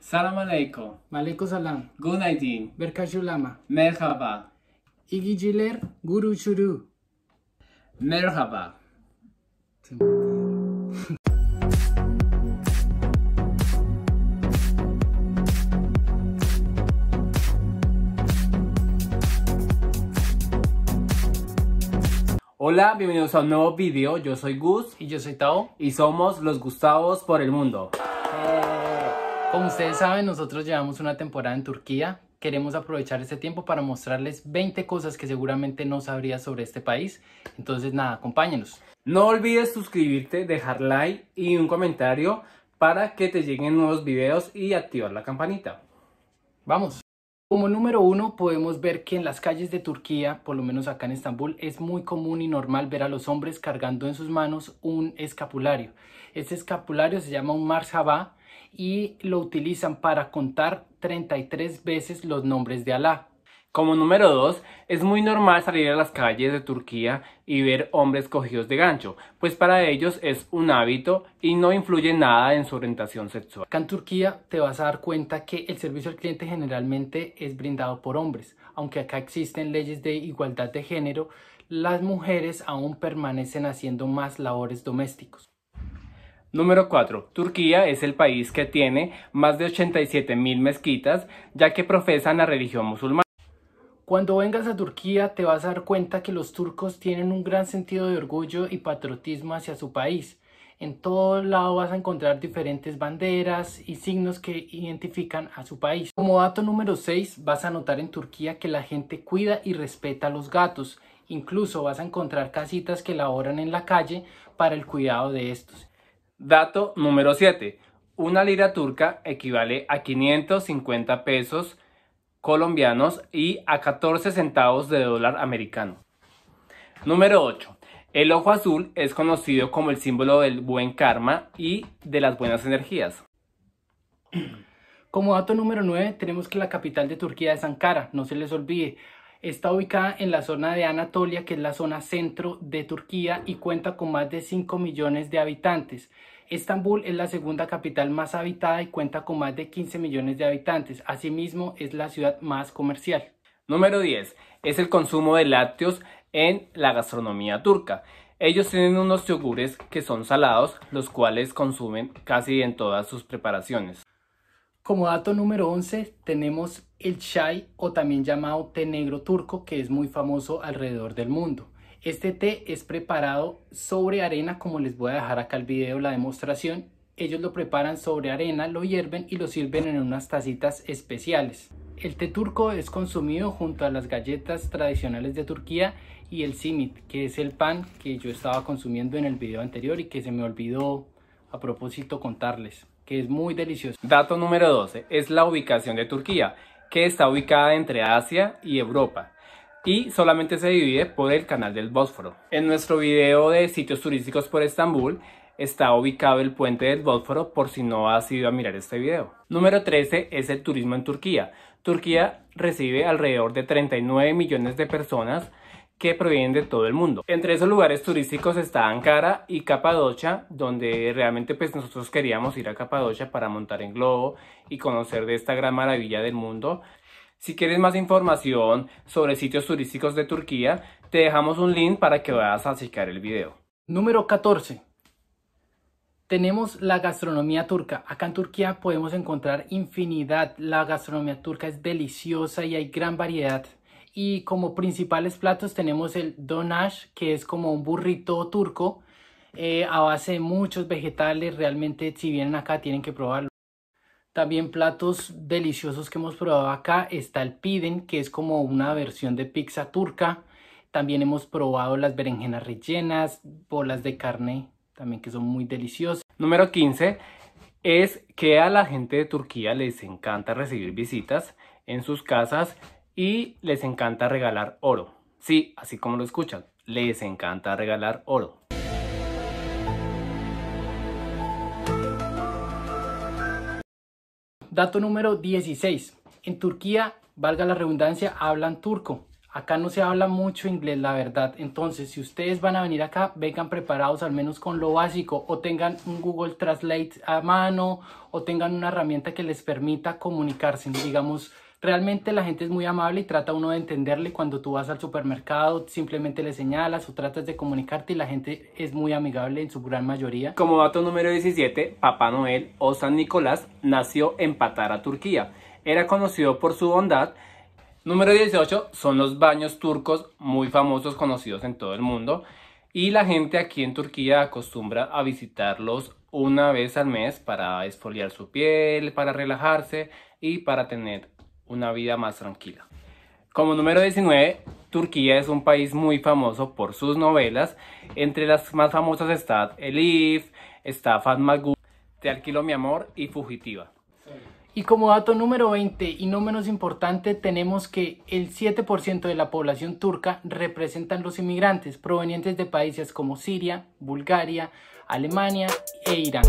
Salam aleikum. Maleko salam. Günaydın. Berkashulama. Merhaba. İgiciler guru şuru. Merhaba. Hola, bienvenidos a un nuevo video. Yo soy Gus Y yo soy Tao. y somos los Gustavos por el mundo. Como ustedes saben, nosotros llevamos una temporada en Turquía. Queremos aprovechar este tiempo para mostrarles 20 cosas que seguramente no sabrías sobre este país. Entonces nada, acompáñenos. No olvides suscribirte, dejar like y un comentario para que te lleguen nuevos videos y activar la campanita. Vamos. Como número 1 podemos ver que en las calles de Turquía, por lo menos acá en Estambul, es muy común y normal ver a los hombres cargando en sus manos un escapulario. Este escapulario se llama un marhaba y lo utilizan para contar 33 veces los nombres de Alá. Como número 2, es muy normal salir a las calles de Turquía y ver hombres cogidos de gancho, pues para ellos es un hábito y no influye nada en su orientación sexual. Acá en Turquía te vas a dar cuenta que el servicio al cliente generalmente es brindado por hombres. Aunque acá existen leyes de igualdad de género, las mujeres aún permanecen haciendo más labores domésticos. Número 4. Turquía es el país que tiene más de 87.000 mezquitas, ya que profesan la religión musulmana. Cuando vengas a Turquía te vas a dar cuenta que los turcos tienen un gran sentido de orgullo y patriotismo hacia su país. En todo lado vas a encontrar diferentes banderas y signos que identifican a su país. Como dato número 6, vas a notar en Turquía que la gente cuida y respeta a los gatos. Incluso vas a encontrar casitas que laboran en la calle para el cuidado de estos. Dato número 7. Una lira turca equivale a 550 pesos colombianos y a 14 centavos de dólar americano. Número 8. El ojo azul es conocido como el símbolo del buen karma y de las buenas energías. Como dato número 9 tenemos que la capital de Turquía es Ankara, no se les olvide. Está ubicada en la zona de Anatolia, que es la zona centro de Turquía y cuenta con más de 5 millones de habitantes. Estambul es la segunda capital más habitada y cuenta con más de 15 millones de habitantes. Asimismo, es la ciudad más comercial. Número 10. Es el consumo de lácteos en la gastronomía turca. Ellos tienen unos yogures que son salados, los cuales consumen casi en todas sus preparaciones. Como dato número 11 tenemos el chai, o también llamado té negro turco, que es muy famoso alrededor del mundo. Este té es preparado sobre arena, como les voy a dejar acá el video, la demostración. Ellos lo preparan sobre arena, lo hierven y lo sirven en unas tacitas especiales. El té turco es consumido junto a las galletas tradicionales de Turquía y el simit, que es el pan que yo estaba consumiendo en el video anterior y que se me olvidó a propósito contarles, que es muy delicioso. Dato número 12 es la ubicación de Turquía, que está ubicada entre Asia y Europa y solamente se divide por el canal del Bósforo. En nuestro video de sitios turísticos por Estambul está ubicado el puente del Bósforo por si no has ido a mirar este video. Número 13 es el turismo en Turquía. Turquía recibe alrededor de 39 millones de personas que provienen de todo el mundo. Entre esos lugares turísticos está Ankara y Capadocia, donde realmente pues nosotros queríamos ir a Capadocia para montar en globo y conocer de esta gran maravilla del mundo. Si quieres más información sobre sitios turísticos de Turquía, te dejamos un link para que vayas a checar el video. Número 14. Tenemos la gastronomía turca. Acá en Turquía podemos encontrar infinidad. La gastronomía turca es deliciosa y hay gran variedad. Y como principales platos tenemos el donash, que es como un burrito turco a base de muchos vegetales. Realmente si vienen acá tienen que probarlo. También platos deliciosos que hemos probado acá está el piden, que es como una versión de pizza turca. También hemos probado las berenjenas rellenas, bolas de carne también que son muy deliciosas. Número 15 es que a la gente de Turquía les encanta recibir visitas en sus casas y les encanta regalar oro. Sí, así como lo escuchan, les encanta regalar oro. Dato número 16. En Turquía, valga la redundancia, hablan turco. Acá no se habla mucho inglés, la verdad. Entonces, si ustedes van a venir acá, vengan preparados al menos con lo básico, o tengan un Google Translate a mano, o tengan una herramienta que les permita comunicarse. Digamos, realmente la gente es muy amable y trata uno de entenderle. Cuando tú vas al supermercado, simplemente le señalas o tratas de comunicarte y la gente es muy amigable en su gran mayoría. Como dato número 17, Papá Noel o San Nicolás nació en Patara, Turquía. Era conocido por su bondad. Número 18 son los baños turcos, muy famosos, conocidos en todo el mundo. Y la gente aquí en Turquía acostumbra a visitarlos una vez al mes para exfoliar su piel, para relajarse y para tener una vida más tranquila. Como número 19, Turquía es un país muy famoso por sus novelas. Entre las más famosas está Elif, está Fatma Gül, Te alquilo mi amor y Fugitiva. Y como dato número 20 y no menos importante, tenemos que el 7% de la población turca representan los inmigrantes provenientes de países como Siria, Bulgaria, Alemania e Irán.